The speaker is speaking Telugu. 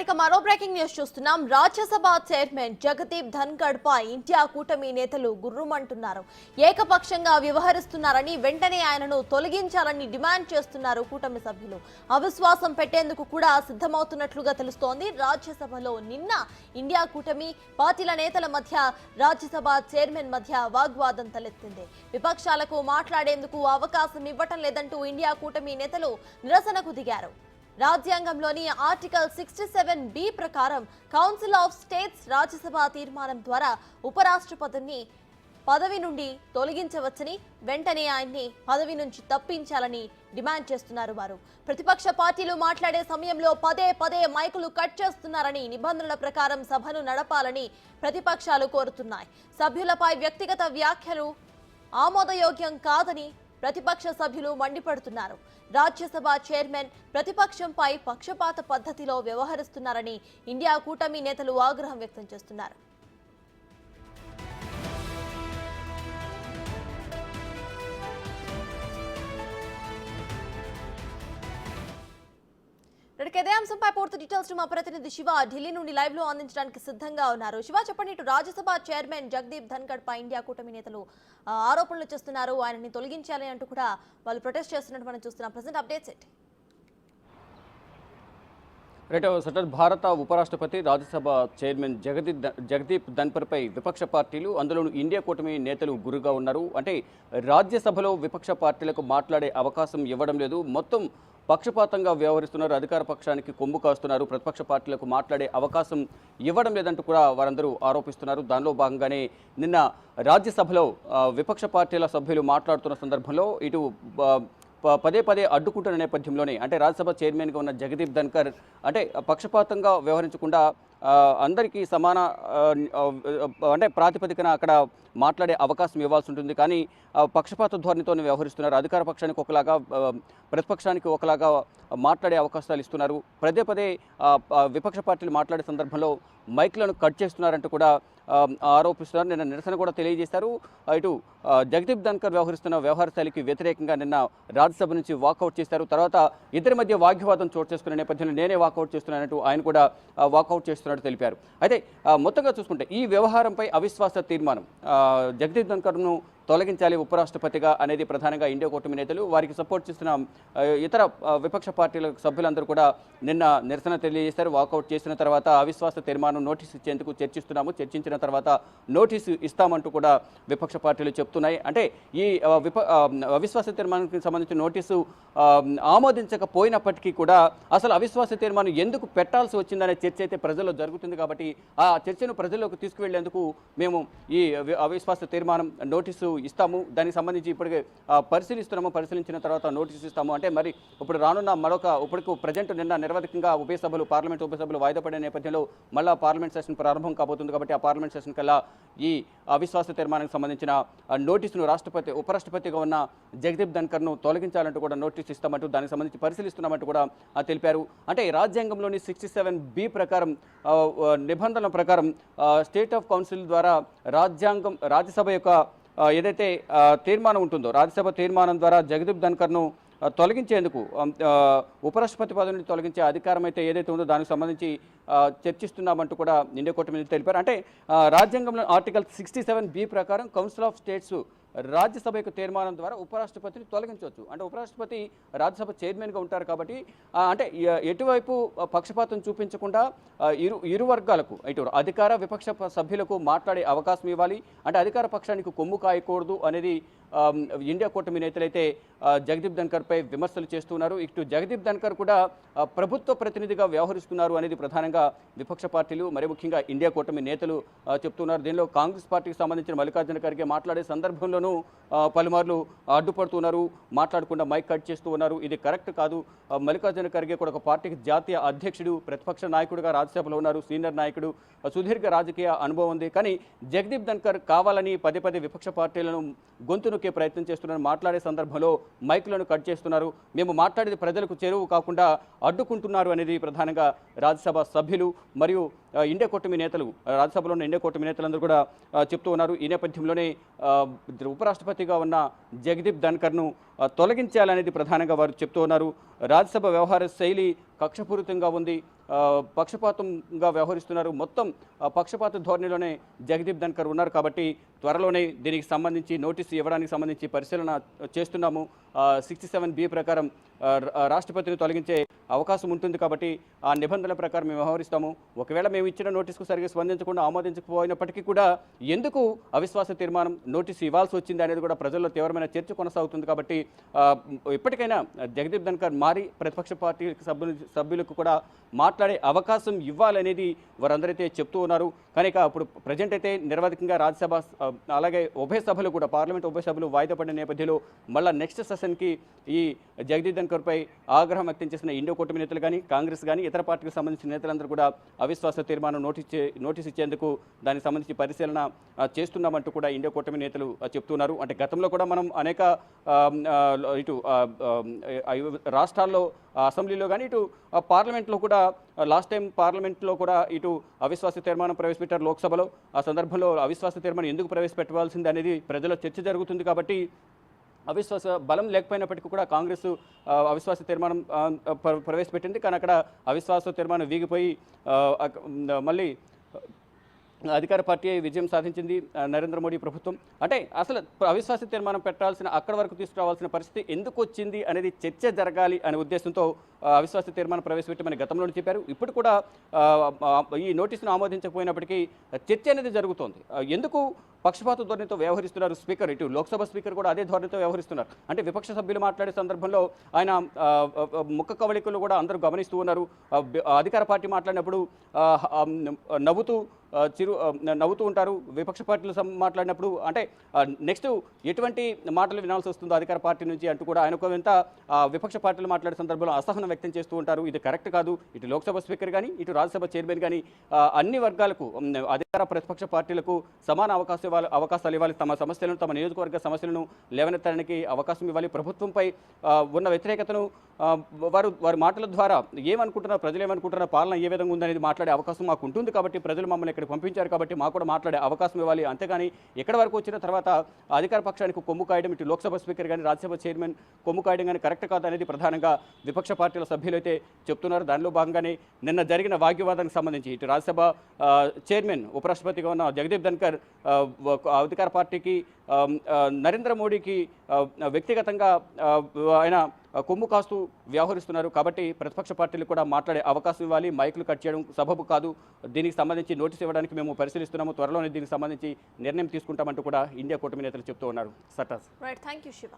ఇక మరో బ్రేకింగ్ న్యూస్ చూస్తున్నాం. రాజ్యసభ చైర్మన్ జగదీప్ ధన్ఖడ్ పై ఇండియా కూటమి నేతలు గుర్రుమంటున్నారు. ఏకపక్షంగా వ్యవహరిస్తున్నారని, వెంటనే ఆయనను తొలగించాలని డిమాండ్ చేస్తున్నారు కూటమి సభ్యులు. అవిశ్వాసం పెట్టేందుకు కూడా సిద్ధమవుతున్నట్లుగా తెలుస్తోంది. రాజ్యసభలో నిన్న ఇండియా కూటమి పార్టీల నేతల మధ్య రాజ్యసభ చైర్మన్ మధ్య వాగ్వాదం తలెత్తింది. విపక్షాలకు మాట్లాడేందుకు అవకాశం ఇవ్వటం లేదంటూ ఇండియా కూటమి నేతలు నిరసనకు దిగారు. రాజ్యాంగంలోని ఆర్టికల్ 67B ప్రకారం కౌన్సిల్ ఆఫ్ స్టేట్స్ రాజ్యసభ తీర్మానం ద్వారా ఉపరాష్ట్రపతిని పదవి నుండి తొలగించవచ్చని, వెంటనే ఆయన్ని పదవి నుంచి తప్పించాలని డిమాండ్ చేస్తున్నారు. వారు ప్రతిపక్ష పార్టీలు మాట్లాడే సమయంలో పదే పదే మైకులు కట్ చేస్తున్నారని, నిబంధనల ప్రకారం సభను నడపాలని ప్రతిపక్షాలు కోరుతున్నాయి. సభ్యులపై వ్యక్తిగత వ్యాఖ్యలు ఆమోదయోగ్యం కాదని ప్రతిపక్ష సభ్యులు మండిపడుతున్నారు. రాజ్యసభ చైర్మన్ ప్రతిపక్షంపై పక్షపాత పద్ధతిలో వ్యవహరిస్తున్నారని ఇండియా కూటమి నేతలు ఆగ్రహం వ్యక్తం చేస్తున్నారు. ఇదే అంశంపై పూర్తి డీటెయిల్స్ మా ప్రతినిధి శివ ఢిల్లీ నుండి లైవ్ లో అందించడానికి సిద్ధంగా ఉన్నారు. శివ, చెప్పండి, ఇటు రాజ్యసభ చైర్మన్ జగదీప్ ధన్ఖడ్ పై ఇండియా కూటమి నేతలు ఆరోపణలు చేస్తున్నారు. ఆయనని తొలగించాలి అంటూ కూడా వాళ్ళు ప్రొటెస్ట్ చేస్తున్నట్టు మనం చూస్తున్నాం. ప్రెజెంట్ అప్డేట్స్ ఏంటి? రైట్ భారత ఉపరాష్ట్రపతి రాజ్యసభ చైర్మన్ జగదీప్ ధన్ఖడ్ పై విపక్ష పార్టీలు, అందులోనూ ఇండియా కూటమి నేతలు గురుగా ఉన్నారు. అంటే రాజ్యసభలో విపక్ష పార్టీలకు మాట్లాడే అవకాశం ఇవ్వడం లేదు, మొత్తం పక్షపాతంగా వ్యవహరిస్తున్నారు, అధికార పక్షానికి కొమ్ము కాస్తున్నారు, ప్రతిపక్ష పార్టీలకు మాట్లాడే అవకాశం ఇవ్వడం లేదంటూ కూడా వారందరూ ఆరోపిస్తున్నారు. దానిలో భాగంగానే నిన్న రాజ్యసభలో విపక్ష పార్టీల సభ్యులు మాట్లాడుతున్న సందర్భంలో ఇటు పదే పదే అడ్డుకుంటున్న నేపథ్యంలోనే, అంటే రాజ్యసభ చైర్మన్గా ఉన్న జగదీప్ ధన్ఖడ్ అంటే పక్షపాతంగా వ్యవహరించకుండా అందరికీ సమాన అంటే ప్రాతిపదికన అక్కడ మాట్లాడే అవకాశం ఇవ్వాల్సి ఉంటుంది. కానీ పక్షపాత ధోరణితో వ్యవహరిస్తున్నారు. అధికార పక్షానికి ఒకలాగా, ప్రతిపక్షానికి ఒకలాగా మాట్లాడే అవకాశాలు ఇస్తున్నారు. పదే పదే విపక్ష పార్టీలు మాట్లాడే సందర్భంలో మైక్లను కట్ చేస్తున్నారంటూ కూడా ఆరోపిస్తున్నారు. నిన్న నిరసన కూడా తెలియజేశారు. ఇటు జగదీప్ ధన్ఖడ్ వ్యవహరిస్తున్న వ్యవహార శైలికి వ్యతిరేకంగా నిన్న రాజ్యసభ నుంచి వాకౌట్ చేశారు. తర్వాత ఇద్దరి మధ్య వాగ్వాదం చోటు చేసుకునే నేపథ్యంలో నేనే వాకౌట్ చేస్తున్నానంటూ ఆయన కూడా వాకౌట్ చేస్తున్నట్టు తెలిపారు. అయితే మొత్తంగా చూసుకుంటే ఈ వ్యవహారంపై అవిశ్వాస తీర్మానం జగదీప్ ధన్ఖడ్ను తొలగించాలి ఉపరాష్ట్రపతిగా అనేది ప్రధానంగా ఇండియా కూటమి నేతలు, వారికి సపోర్ట్ చేస్తున్న ఇతర విపక్ష పార్టీల సభ్యులందరూ కూడా నిన్న నిరసన తెలియజేశారు. వాకౌట్ చేసిన తర్వాత అవిశ్వాస తీర్మానం నోటీసు ఇచ్చేందుకు చర్చిస్తున్నాము, చర్చించిన తర్వాత నోటీసు ఇస్తామంటూ కూడా విపక్ష పార్టీలు చెప్తున్నాయి. అంటే ఈ అవిశ్వాస తీర్మానానికి సంబంధించిన నోటీసు ఆమోదించకపోయినప్పటికీ కూడా అసలు అవిశ్వాస తీర్మానం ఎందుకు పెట్టాల్సి వచ్చిందనే చర్చ అయితే ప్రజల్లో జరుగుతుంది. కాబట్టి ఆ చర్చను ప్రజల్లోకి తీసుకువెళ్లేందుకు మేము ఈ అవిశ్వాస తీర్మానం నోటీసు ఇస్తాము, దానికి సంబంధించి ఇప్పటికే పరిశీలిస్తున్నాము, పరిశీలించిన తర్వాత నోటీసు ఇస్తాము. అంటే మరి ఇప్పుడు రానున్న ఇప్పటికి ప్రజెంట్ నిన్న నిరవధికంగా ఉభయ సభలు, పార్లమెంట్ ఉభయ సభలు వాయిదా పడే నేపథ్యంలో మళ్ళా పార్లమెంట్ సెషన్ ప్రారంభం కాబోతుంది. కాబట్టి ఆ పార్లమెంట్ సెషన్ కల్లా ఈ అవిశ్వాస తీర్మానానికి సంబంధించిన నోటీసును ఉపరాష్ట్రపతిగా ఉన్న జగదీప్ ధన్ఖడ్ను తొలగించాలంటూ కూడా నోటీసు ఇస్తామంటూ, దానికి సంబంధించి పరిశీలిస్తున్నామంటూ కూడా తెలిపారు. అంటే రాజ్యాంగంలోని 67B ప్రకారం నిబంధనల ప్రకారం స్టేట్ ఆఫ్ కౌన్సిల్ ద్వారా రాజ్యసభ యొక్క ఏదైతే తీర్మానం ఉంటుందో, రాజ్యసభ తీర్మానం ద్వారా జగదీప్ ధన్ఖడ్ను తొలగించేందుకు ఉపరాష్ట్రపతి పదవి నుండి తొలగించే అధికారం అయితే ఏదైతే ఉందో దానికి సంబంధించి చర్చిస్తున్నామంటూ కూడా ఇండియా కూటమి తెలిపారు. అంటే రాజ్యాంగంలో ఆర్టికల్ 67B ప్రకారం కౌన్సిల్ ఆఫ్ స్టేట్స్ రాజ్యసభ యొక్క తీర్మానం ద్వారా ఉపరాష్ట్రపతిని తొలగించవచ్చు. అంటే ఉపరాష్ట్రపతి రాజ్యసభ చైర్మన్గా ఉంటారు కాబట్టి అంటే ఎటువైపు పక్షపాతం చూపించకుండా ఇరు వర్గాలకు, ఇటు అధికార విపక్ష సభ్యులకు మాట్లాడే అవకాశం ఇవ్వాలి. అంటే అధికార పక్షానికి కొమ్ము కాయకూడదు అనేది ఇండియా కూటమి నేతలైతే జగదీప్ ధన్ఖడ్పై విమర్శలు చేస్తున్నారు. ఇటు జగదీప్ ధన్ఖడ్ కూడా ప్రభుత్వ ప్రతినిధిగా వ్యవహరిస్తున్నారు అనేది ప్రధానంగా విపక్ష పార్టీలు, మరి ముఖ్యంగా ఇండియా కూటమి నేతలు చెప్తున్నారు. దీనిలో కాంగ్రెస్ పార్టీకి సంబంధించిన మల్లికార్జున ఖర్గే మాట్లాడే సందర్భంలోనూ పలుమార్లు అడ్డుపడుతున్నారు, మాట్లాడకుండా మైక్ కట్ చేస్తూ ఉన్నారు. ఇది కరెక్ట్ కాదు. మల్లికార్జున ఖర్గే కూడా ఒక పార్టీకి జాతీయ అధ్యక్షుడు, ప్రతిపక్ష నాయకుడిగా రాజ్యసభలో ఉన్నారు, సీనియర్ నాయకుడు, సుదీర్ఘ రాజకీయ అనుభవం ఉంది. కానీ జగదీప్ ధన్ఖడ్ కావాలని పదే పదే విపక్ష పార్టీలను గొంతు నొక్కే ప్రయత్నం చేస్తున్నారు. మాట్లాడే సందర్భంలో మైకులను కట్ చేస్తున్నారు. మేము మాట్లాడేది ప్రజలకు చేరువు కాకుండా అడ్డుకుంటున్నారు అనేది ప్రధానంగా రాజ్యసభ సభ్యులు మరియు ఇండియా కూటమి నేతలు, రాజ్యసభలో ఉన్న ఇండియా కూటమి నేతలందరూ కూడా చెప్తూ ఉన్నారు. ఈ నేపథ్యంలోనే ఉపరాష్ట్రపతిగా ఉన్న జగదీప్ ధన్ఖడ్ను తొలగించాలనేది ప్రధానంగా వారు చెప్తూ ఉన్నారు. రాజ్యసభ వ్యవహార శైలి కక్షపూరితంగా ఉంది, పక్షపాతంగా వ్యవహరిస్తున్నారు. మొత్తం పక్షపాత ధోరణిలోనే జగదీప్ ధన్కర్ ఉన్నారు. కాబట్టి త్వరలోనే దీనికి సంబంధించి నోటీసు ఇవ్వడానికి సంబంధించి పరిశీలన చేస్తున్నాము. 67B ప్రకారం రాష్ట్రపతిని తొలగించే అవకాశం ఉంటుంది. కాబట్టి ఆ నిబంధనల ప్రకారం మేము వ్యవహరిస్తాము. ఒకవేళ మేము ఇచ్చిన నోటీసుకు సరిగ్గా స్పందించకుండా ఆమోదించకపోయినప్పటికీ కూడా ఎందుకు అవిశ్వాస తీర్మానం నోటీసు ఇవ్వాల్సి వచ్చింది అనేది కూడా ప్రజల్లో తీవ్రమైన చర్చ కొనసాగుతుంది. కాబట్టి ఇప్పటికైనా జగదీప్ ధన్కర్ మారి ప్రతిపక్ష పార్టీ సభ్యులకు కూడా మాట్లాడే అవకాశం ఇవ్వాలనేది వారందరైతే చెప్తూ ఉన్నారు. కనుక ఇప్పుడు ప్రజెంట్ అయితే నిరవధికంగా రాజ్యసభ అలాగే ఉభయ సభలు కూడా పార్లమెంట్ ఉభయ సభలు వాయిదా పడిన నేపథ్యంలో మళ్ళీ నెక్స్ట్ సెషన్కి ఈ జగదీప్ ధన్కర్పై ఆగ్రహం వ్యక్తం చేసిన ఇండియా కూటమి నేతలు కానీ కాంగ్రెస్ కానీ ఇతర పార్టీలకు సంబంధించిన నేతలందరూ కూడా అవిశ్వాస తీర్మానం నోటీస్ ఇచ్చేందుకు దానికి సంబంధించి పరిశీలన చేస్తున్నామంటూ కూడా ఇండియా కూటమి నేతలు చెప్తున్నారు. అంటే గతంలో కూడా మనం అనేక ఇటు రాష్ట్రాల్లో అసెంబ్లీలో కానీ ఇటు పార్లమెంట్లో కూడా లాస్ట్ టైం పార్లమెంట్లో కూడా ఇటు అవిశ్వాస తీర్మానం ప్రవేశపెట్టారు లోక్సభలో. ఆ సందర్భంలో అవిశ్వాస తీర్మానం ఎందుకు ప్రవేశపెట్టవలసింది అనేది ప్రజల్లో చర్చ జరుగుతుంది. కాబట్టి అవిశ్వాస బలం లేకపోయినప్పటికీ కూడా కాంగ్రెస్ అవిశ్వాస తీర్మానం ప్రవేశపెట్టింది. కానీ అక్కడ అవిశ్వాస తీర్మానం వీగిపోయి మళ్ళీ అధికార పార్టీ విజయం సాధించింది నరేంద్ర మోడీ ప్రభుత్వం. అంటే అసలు అవిశ్వాస తీర్మానం పెట్టాల్సిన అక్కడి వరకు తీసుకురావాల్సిన పరిస్థితి ఎందుకు వచ్చింది అనేది చర్చ జరగాలి అనే ఉద్దేశంతో అవిశ్వాస తీర్మానం ప్రవేశపెట్టమని గతంలో చెప్పారు. ఇప్పుడు కూడా ఈ నోటీసును ఆమోదించకపోయినప్పటికీ చర్చ అనేది జరుగుతోంది. ఎందుకు పక్షపాత ధోరణితో వ్యవహరిస్తున్నారు స్పీకర్? ఇటు లోక్సభ స్పీకర్ కూడా అదే ధోరణితో వ్యవహరిస్తున్నారు. అంటే విపక్ష సభ్యులు మాట్లాడే సందర్భంలో ఆయన ముఖ కవళికలు కూడా అందరూ గమనిస్తూ ఉన్నారు. అధికార పార్టీ మాట్లాడినప్పుడు నవ్వుతూ ఉంటారు. విపక్ష పార్టీలు మాట్లాడినప్పుడు అంటే నెక్స్ట్ ఎటువంటి మాటలు వినాల్సి వస్తుందో అధికార పార్టీ నుంచి అంటూ కూడా ఆయనకు ఎంత విపక్ష పార్టీలు మాట్లాడే సందర్భంలో అసహనం వ్యక్తం చేస్తూ ఉంటారు. ఇది కరెక్ట్ కాదు. ఇటు లోక్సభ స్పీకర్ కానీ ఇటు రాజ్యసభ చైర్మన్ కానీ అన్ని వర్గాలకు అధికార ప్రతిపక్ష పార్టీలకు సమాన అవకాశాలు ఇవ్వాలి. తమ సమస్యలను తమ నియోజకవర్గ సమస్యలను లేవనెత్తడానికి అవకాశం ఇవ్వాలి. ప్రభుత్వంపై ఉన్న వ్యతిరేకతను వారి మాటల ద్వారా ఏమనుకుంటున్నారు, ప్రజలు ఏమనుకుంటున్నారు, పాలన ఏ విధంగా ఉందనేది మాట్లాడే అవకాశం మాకు ఉంటుంది. కాబట్టి ప్రజలు మమ్మల్ని ఇక్కడికి పంపించారు కాబట్టి మాకు కూడా మాట్లాడే అవకాశం ఇవ్వాలి. అంతేగాని ఎక్కడి వరకు వచ్చిన తర్వాత అధికార పక్షానికి కొమ్ము కాయడం, ఇటు లోక్సభ స్పీకర్ కానీ రాజ్యసభ చైర్మన్ కొమ్ము కాయడం కానీ కరెక్ట్ కాదు అనేది ప్రధానంగా విపక్ష పార్టీల సభ్యులు అయితే చెప్తున్నారు. దానిలో భాగంగానే నిన్న జరిగిన వాగ్వివాదానికి సంబంధించి ఇటు రాజ్యసభ చైర్మన్ ఉపరాష్ట్రపతిగా ఉన్న జగదీప్ ధన్కర్ అధికార పార్టీకి నరేంద్ర మోడీకి వ్యక్తిగతంగా ఆయన కొమ్ము కాస్తూ వ్యవహరిస్తున్నారు. కాబట్టి ప్రతిపక్ష పార్టీలు కూడా మాట్లాడే అవకాశం ఇవ్వాలి. మైకులు కట్ చేయడం సబబు కాదు. దీనికి సంబంధించి నోటీస్ ఇవ్వడానికి మేము పరిశీలిస్తున్నాము. త్వరలోనే దీనికి సంబంధించి నిర్ణయం తీసుకుంటామంటూ కూడా ఇండియా కూటమి నేతలు చెప్తూ ఉన్నారు. సటాస్. Right, thank you Shiva.